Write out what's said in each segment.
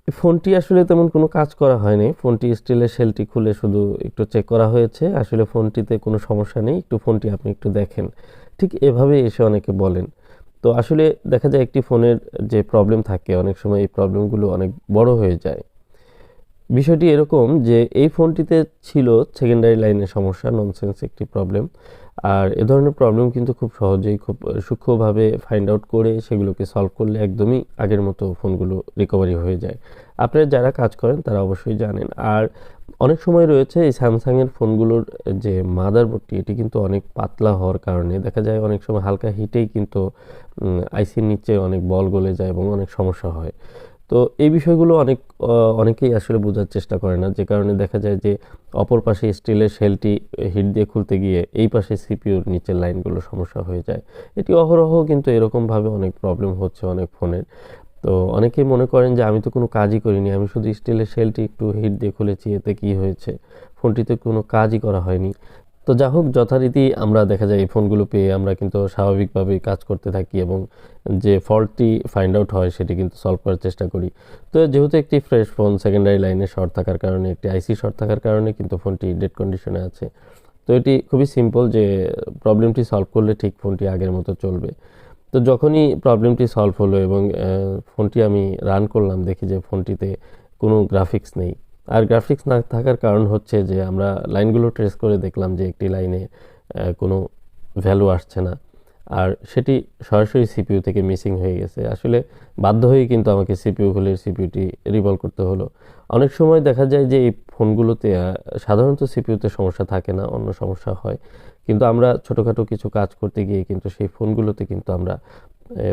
এই ফোনটি আসলে তেমন কোনো কাজ করা হয়নি। ফোনটি স্টিলের শেলটি খুলে শুধু একটু চেক করা হয়েছে। আসলে ফোনটিতে কোনো সমস্যা নেই। একটু ফোনটি আপনি একটু দেখেন। ঠিক এভাবেই এসে অনেকে বলেন। তো আসলে দেখা যায় একটি ফোনের যে প্রবলেম থাকে অনেক সময় এই প্রবলেমগুলো অনেক বড় হয়ে যায়। বিষয়টি এরকম যে এই ফোনটিতে ছিল সেকেন্ডারি লাইনের সমস্যা, ননসেন্স একটি প্রবলেম। আর এ ধরনের প্রবলেম কিন্তু খুব সহজেই খুব সূক্ষ্মভাবে ফাইন্ড আউট করে সেগুলোকে সলভ করলে একদমই আগের মতো ফোনগুলো রিকভারি হয়ে যায়। আপনারা যারা কাজ করেন তারা অবশ্যই জানেন। আর অনেক সময় রয়েছে এই স্যামসাংয়ের ফোনগুলোর যে মাদারবোর্ডটি এটি কিন্তু অনেক পাতলা হওয়ার কারণে দেখা যায় অনেক সময় হালকা হিটেই কিন্তু আইসির নিচে অনেক বল গলে যায় এবং অনেক সমস্যা হয়। তো এই বিষয়গুলো অনেকেই আসলে বোঝার চেষ্টা করে না, যে কারণে দেখা যায় যে অপর পাশে স্টিলের শেলটি হিট দিয়ে খুলতে গিয়ে এই পাশে সিপিইউর নিচের লাইনগুলো সমস্যা হয়ে যায়। এটি অহরহ কিন্তু এরকমভাবে অনেক প্রবলেম হচ্ছে অনেক ফোনের। তো অনেকেই মনে করেন যে আমি তো কোনো কাজই করিনি, আমি শুধু স্টিলের শেলটি একটু হিট দিয়ে খুলেছি, এতে কী হয়েছে, ফোনটিতে কোনো কাজই করা হয়নি। তো যা হোক, যথারীতি আমরা দেখা যায় এই ফোনগুলো পেয়ে আমরা কিন্তু স্বাভাবিকভাবেই কাজ করতে থাকি এবং যে ফল্টটি ফাইন্ড আউট হয় সেটি কিন্তু সলভ করার চেষ্টা করি। তো যেহেতু একটি ফ্রেশ ফোন, সেকেন্ডারি লাইনে শর্ট থাকার কারণে, একটি আইসি শর্ট থাকার কারণে কিন্তু ফোনটি ডেড কন্ডিশনে আছে। তো এটি খুবই সিম্পল যে প্রবলেমটি সলভ করলে ঠিক ফোনটি আগের মতো চলবে। তো যখনই প্রবলেমটি সলভ হলো এবং ফোনটি আমি রান করলাম, দেখি যে ফোনটিতে কোনো গ্রাফিক্স নেই। আর গ্রাফিক্স না থাকার কারণ হচ্ছে যে আমরা লাইনগুলো ট্রেস করে দেখলাম যে একটি লাইনে কোনো ভ্যালু আসছে না, আর সেটি সরাসরি সিপিইউ থেকে মিসিং হয়ে গেছে। আসলে বাধ্য হয়েই কিন্তু আমাকে সিপিইউ খুলে সিপিইউটি রিভলভ করতে হলো। অনেক সময় দেখা যায় যে এই ফোনগুলোতে সাধারণত সিপিইউতে সমস্যা থাকে না, অন্য সমস্যা হয়। কিন্তু আমরা ছোটোখাটো কিছু কাজ করতে গিয়ে কিন্তু সেই ফোনগুলোতে কিন্তু আমরা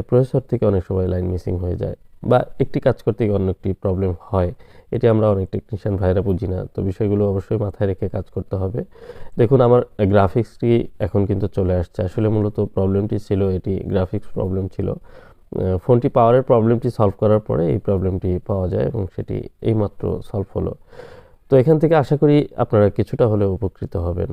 প্রসেসর থেকে অনেক সময় লাইন মিসিং হয়ে যায় বা একটি কাজ করতে গিয়ে অন্য একটি প্রবলেম হয়। এটি আমরা অনেক টেকনিশিয়ান ভাইরা বুঝি না। তো বিষয়গুলো অবশ্যই মাথায় রেখে কাজ করতে হবে। দেখুন, আমার গ্রাফিক্সটি এখন কিন্তু চলে আসছে। আসলে মূলত প্রবলেমটি ছিল, এটি গ্রাফিক্স প্রবলেম ছিল। ফোনটি পাওয়ারের প্রবলেমটি সলভ করার পরে এই প্রবলেমটি পাওয়া যায় এবং সেটি এইমাত্র সলভ হলো। তো এখান থেকে আশা করি আপনারা কিছুটা হলেও উপকৃত হবেন।